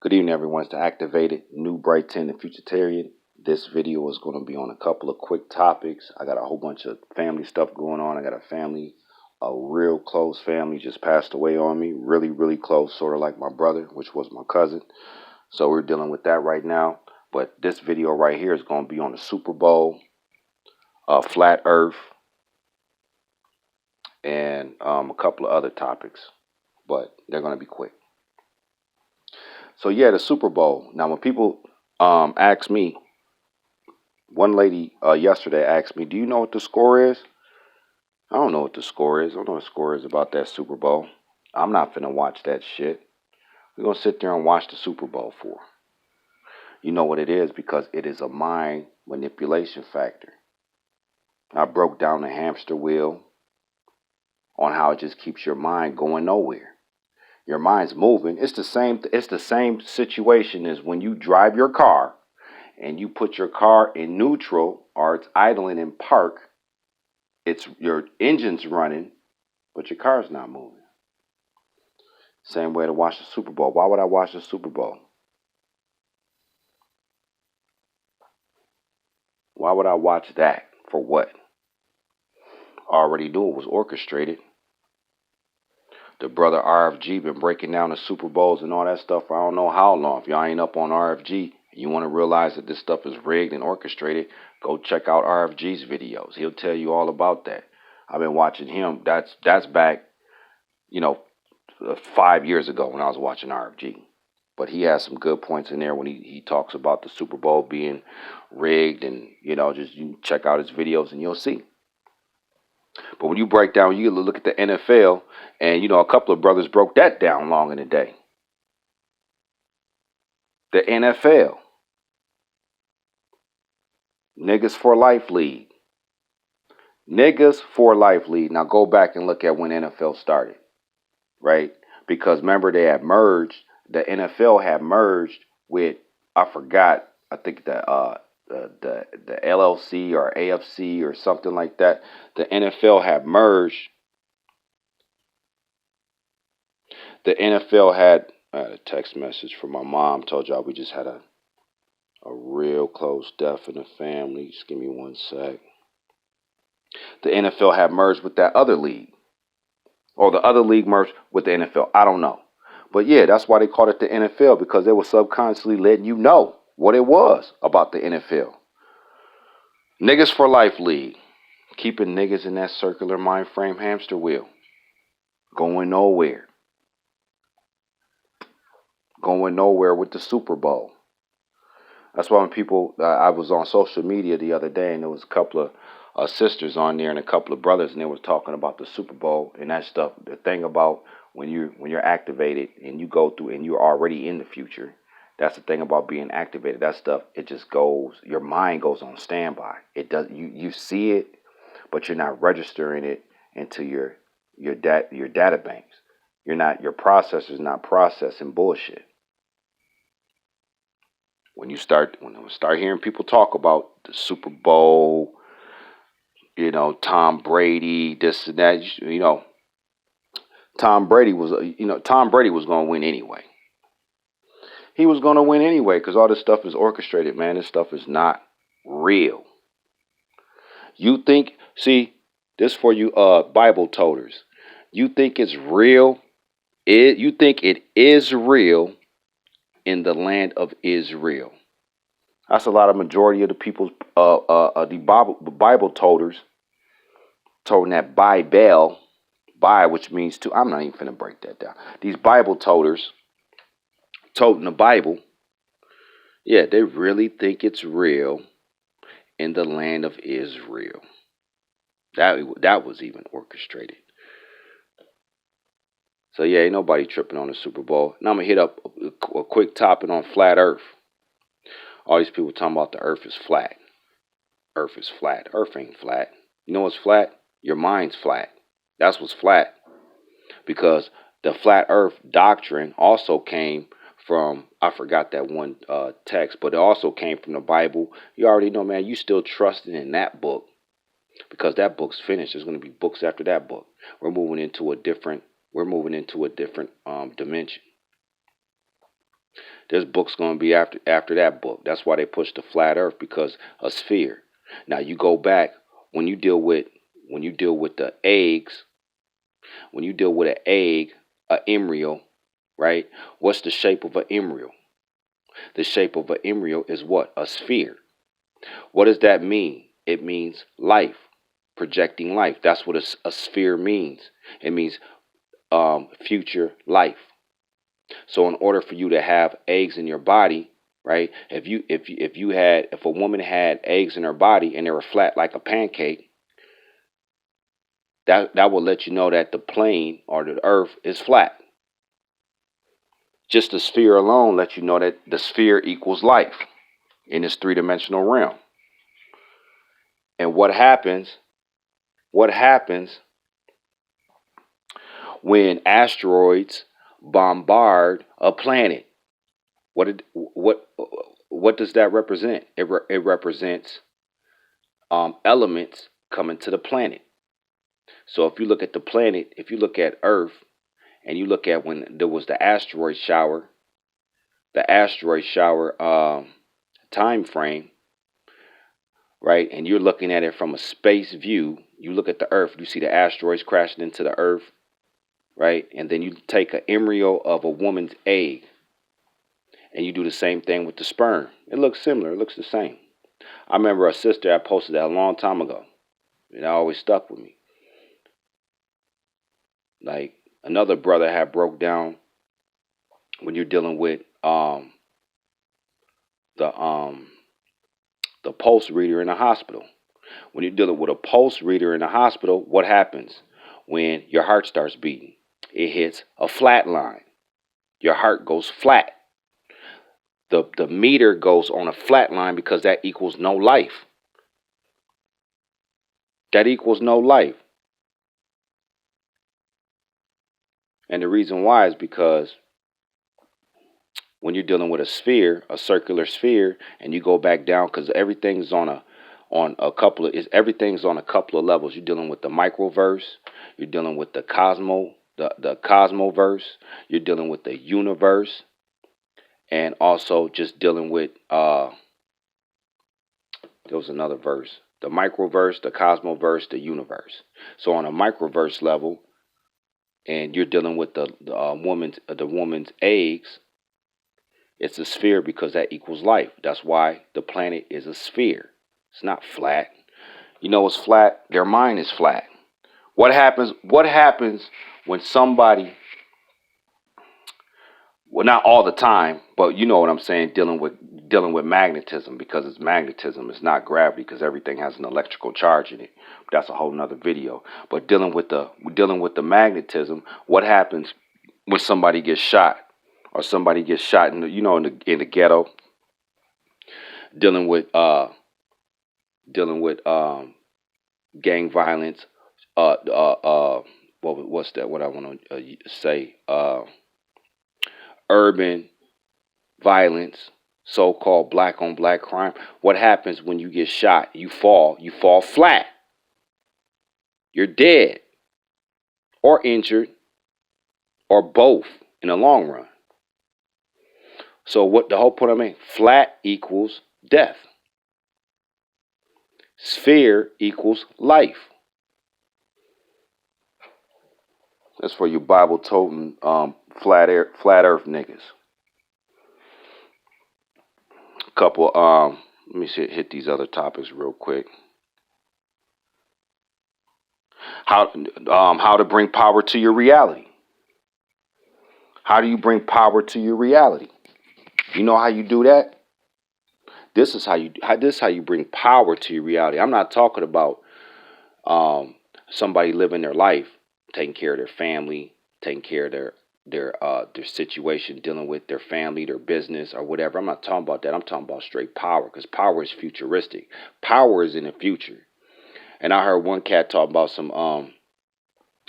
Good evening, everyone. It's the Activated New Bright 10 and Futuritarian. This video is going to be on a couple of quick topics. I got a whole bunch of family stuff going on. I got a real close family just passed away on me. Really, really close, sort of like my brother, which was my cousin. So we're dealing with that right now. But this video right here is going to be on the Super Bowl, Flat Earth, and a couple of other topics. But they're going to be quick. So yeah, the Super Bowl. Now, when people ask me, one lady yesterday asked me, "Do you know what the score is?" I don't know what the score is. I don't know what the score is about that Super Bowl. I'm not finna watch that shit. We're gonna sit there and watch the Super Bowl for. You know what it is, because it is a mind manipulation factor. I broke down the hamster wheel on how it just keeps your mind going nowhere. Your mind's moving. It's the same situation as when you drive your car and you put your car in neutral or it's idling in park. It's your engine's running, but your car's not moving. Same way to watch the Super Bowl. Why would I watch the Super Bowl? Why would I watch that? For what? I already knew it was orchestrated. The brother RFG been breaking down the Super Bowls and all that stuff for I don't know how long. If y'all ain't up on RFG, you want to realize that this stuff is rigged and orchestrated, go check out RFG's videos. He'll tell you all about that. I've been watching him. That's back, 5 years ago when I was watching RFG. But he has some good points in there when he talks about the Super Bowl being rigged, and just you check out his videos and you'll see. But when you break down, you look at the NFL, and a couple of brothers broke that down long in the day. The NFL, Niggas for Life League. Niggas for Life League. Now go back and look at when NFL started, right? Because remember, they had merged. The NFL had merged with, I think the LLC or AFC or something like that. The NFL had merged. The NFL had a text message from my mom. Told y'all we just had a real close death in the family. Just give me one sec. The NFL had merged with that other league. Or the other league merged with the NFL. I don't know. But yeah, that's why they called it the NFL, because they were subconsciously letting you know what it was about the NFL. Niggas for Life League. Keeping niggas in that circular mind frame hamster wheel. Going nowhere. Going nowhere with the Super Bowl. That's why when people, I was on social media the other day, and there was a couple of sisters on there and a couple of brothers, and they were talking about the Super Bowl and that stuff. The thing about when you're activated and you go through and you're already in the future, that's the thing about being activated. That stuff, it just goes, your mind goes on standby. It does, you see it, but you're not registering it into your data banks. Your processor's not processing bullshit. When I start hearing people talk about the Super Bowl, Tom Brady, this and that, Tom Brady was going to win anyway. He was going to win anyway, because all this stuff is orchestrated, man. This stuff is not real. You think, see, this for you Bible toters. You think it's real? You think it is real in the land of Israel. That's a lot of majority of the people's the Bible toters toting that Bible, which means to. I'm not even finna break that down. These Bible toters toting the Bible. Yeah, they really think it's real in the land of Israel. That was even orchestrated. So yeah, ain't nobody tripping on the Super Bowl. Now I'm gonna hit up a quick topic on flat Earth. All these people talking about the Earth is flat. Earth is flat. Earth ain't flat. You know what's flat? Your mind's flat. That's what's flat. Because the flat Earth doctrine also came from, I forgot that one text, but it also came from the Bible. You already know, man. You still trusting in that book, because that book's finished. There's going to be books after that book. We're moving into a different dimension. This book's going to be after that book. That's why they push the flat Earth, because a sphere. Now you go back when you deal with the eggs. When you deal with an egg, an embryo, right? What's the shape of an embryo? The shape of an embryo is what? A sphere. What does that mean? It means life, projecting life. That's what a sphere means. It means future life. So in order for you to have eggs in your body, right? If a woman had eggs in her body and they were flat like a pancake, that will let you know that the plane or the earth is flat. Just the sphere alone lets you know that the sphere equals life in this three-dimensional realm. And what happens when asteroids bombard a planet? What does that represent? It represents elements coming to the planet. So if you look at the planet, if you look at Earth, and you look at when there was the asteroid shower time frame, right? And you're looking at it from a space view. You look at the Earth, you see the asteroids crashing into the Earth, right? And then you take an embryo of a woman's egg, and you do the same thing with the sperm. It looks similar. It looks the same. I remember a sister, I posted that a long time ago, and it always stuck with me. Like, another brother had broke down when you're dealing with the pulse reader in the hospital. When you're dealing with a pulse reader in the hospital, what happens when your heart starts beating? It hits a flat line. Your heart goes flat. The meter goes on a flat line because that equals no life. That equals no life. And the reason why is because when you're dealing with a sphere, a circular sphere, and you go back down, because everything's on a couple of levels. You're dealing with the microverse, you're dealing with the cosmoverse, you're dealing with the universe, and also just dealing with there was another verse. The microverse, the cosmoverse, the universe. So on a microverse level, and you're dealing with the woman's eggs, it's a sphere because that equals life. That's why the planet is a sphere. It's not flat. You know what's flat? Their mind is flat. What happens when somebody, well, not all the time, but you know what I'm saying, dealing with magnetism, because it's magnetism, it's not gravity, because everything has an electrical charge in it. That's a whole nother video. But dealing with the magnetism, what happens when somebody gets shot, or somebody gets shot in the ghetto, dealing with gang violence, what's that? What I want to say? Urban violence, so-called black on black crime. What happens when you get shot? You fall flat. You're dead, or injured, or both in the long run. So what the whole point I mean? Flat equals death. Sphere equals life. That's for you Bible toting flat earth niggas. Couple let me hit these other topics real quick. How to bring power to your reality. How do you bring power to your reality? You know how you do that? This is how you bring power to your reality. I'm not talking about somebody living their life, taking care of their family, taking care of their situation, dealing with their family, their business, or whatever. I'm not talking about that. I'm talking about straight power, because power is futuristic. Power is in the future. And I heard one cat talk about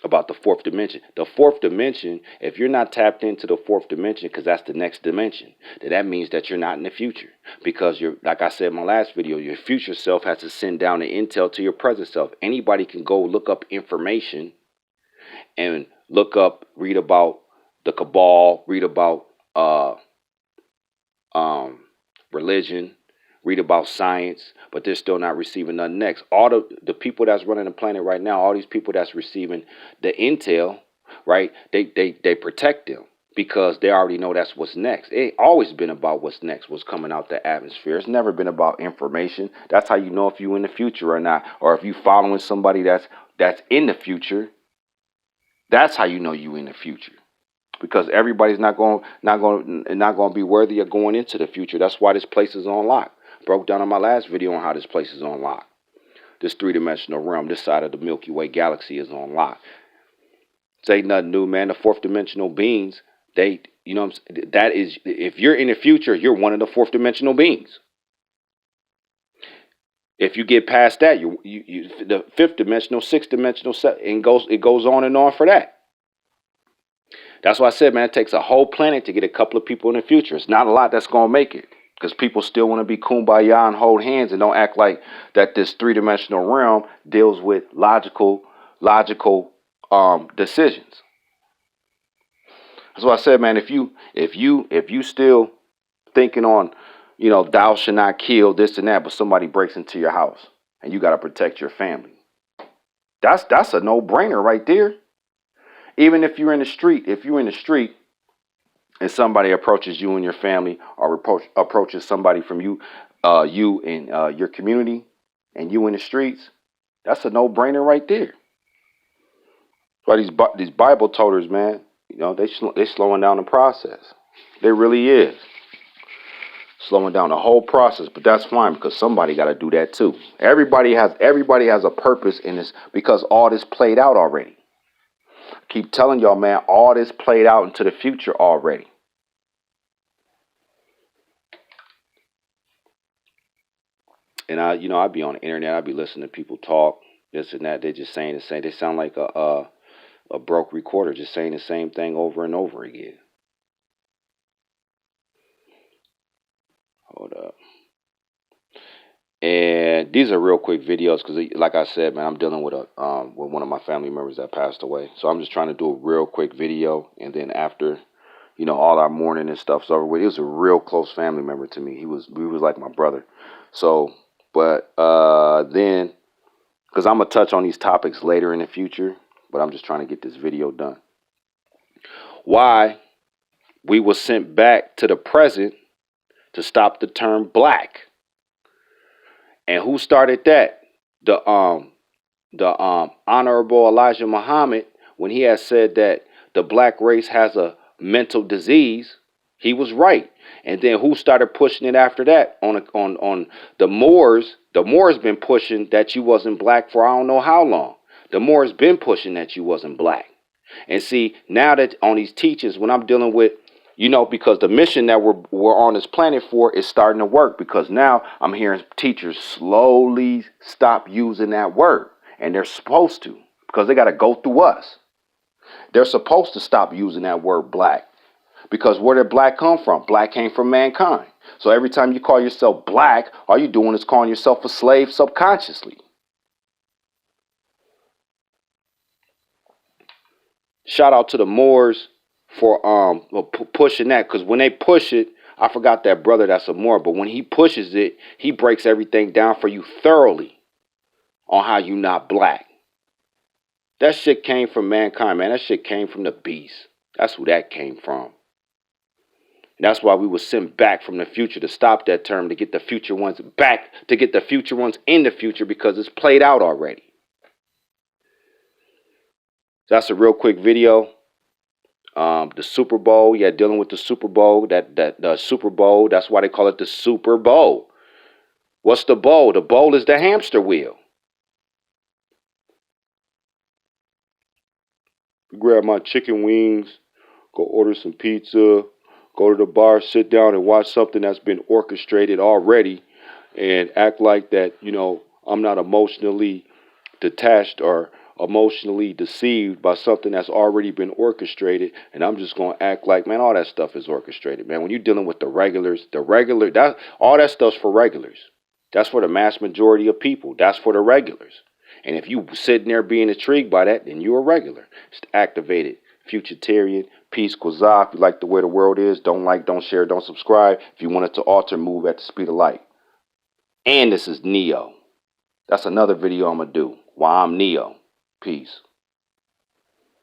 about the fourth dimension. The fourth dimension, if you're not tapped into the fourth dimension, because that's the next dimension, then that means that you're not in the future. Because you're, like I said in my last video, your future self has to send down the intel to your present self. Anybody can go look up information and read about the cabal, read about um, religion, read about science, but they're still not receiving nothing next. All the people that's running the planet right now, all these people that's receiving the intel, right? They protect them because they already know that's what's next. It ain't always been about what's next, what's coming out the atmosphere. It's never been about information. That's how you know if you in the future or not, or if you following somebody that's in the future. That's how you know you in the future. Because everybody's not going to be worthy of going into the future. That's why this place is on lock. Broke down in my last video on how this place is on lock. This three-dimensional realm, this side of the Milky Way galaxy is on lock. This ain't nothing new, man. The fourth dimensional beings, that is, if you're in the future, you're one of the fourth dimensional beings. If you get past that, you the fifth dimensional, sixth dimensional, and it goes on and on for that. That's why I said, man, it takes a whole planet to get a couple of people in the future. It's not a lot that's going to make it because people still want to be kumbaya and hold hands and don't act like that this three-dimensional realm deals with logical decisions. That's why I said, man, if you still thinking on, thou shalt not kill, this and that, but somebody breaks into your house and you got to protect your family. That's a no-brainer right there. Even if you're in the street, and somebody approaches you and your family, or approaches somebody from you in your community, and you in the streets, that's a no-brainer right there. But these Bible toters, man, they slowing down the process. They really is slowing down the whole process. But that's fine because somebody got to do that too. Everybody has a purpose in this because all this played out already. Keep telling y'all, man, all this played out into the future already. And I'd be on the internet, I'd be listening to people talk, this and that. They're just saying the same. They sound like a broke recorder, just saying the same thing over and over again. Hold up. And these are real quick videos because, like I said, man, I'm dealing with one of my family members that passed away. So I'm just trying to do a real quick video, and then after, all our mourning and stuff's over with. He was a real close family member to me. He was like my brother. So, but then, because I'm gonna touch on these topics later in the future, but I'm just trying to get this video done. Why we was sent back to the present to stop the term black. And who started that? The Honorable Elijah Muhammad, when he had said that the black race has a mental disease, he was right. And then who started pushing it after that? On the Moors. The Moors been pushing that you wasn't black for I don't know how long. The Moors been pushing that you wasn't black. And see, now that on these teachings, when I'm dealing with, because the mission that we're on this planet for is starting to work, because now I'm hearing teachers slowly stop using that word, and they're supposed to, because they got to go through us. They're supposed to stop using that word black, because where did black come from? Black came from mankind. So every time you call yourself black, all you're doing is calling yourself a slave subconsciously. Shout out to the Moors for pushing that, because when they push it, I forgot that brother that's a Moor, but when he pushes it, he breaks everything down for you thoroughly on how you not black. That shit came from mankind, man. That shit came from the beast. That's who that came from. And that's why we were sent back from the future to stop that term, to get the future ones back, to get the future ones in the future, because it's played out already. That's a real quick video. The Super Bowl, dealing with the Super Bowl, the Super Bowl, that's why they call it the Super Bowl. What's the bowl? The bowl is the hamster wheel. Grab my chicken wings, go order some pizza, go to the bar, sit down and watch something that's been orchestrated already, and act like that, I'm not emotionally detached or emotionally deceived by something that's already been orchestrated, and I'm just going to act like, man, all that stuff is orchestrated, man. When you're dealing with the regulars, all that stuff's for regulars. That's for the mass majority of people. That's for the regulars. And if you sitting there being intrigued by that, then you're a regular. It's activated futurtarian Peace, Quazah. If you like the way the world is, don't like, don't share, don't subscribe. If you want it to alter, move at the speed of light. And this is Neo. That's another video I'm going to do while I'm Neo. Peace.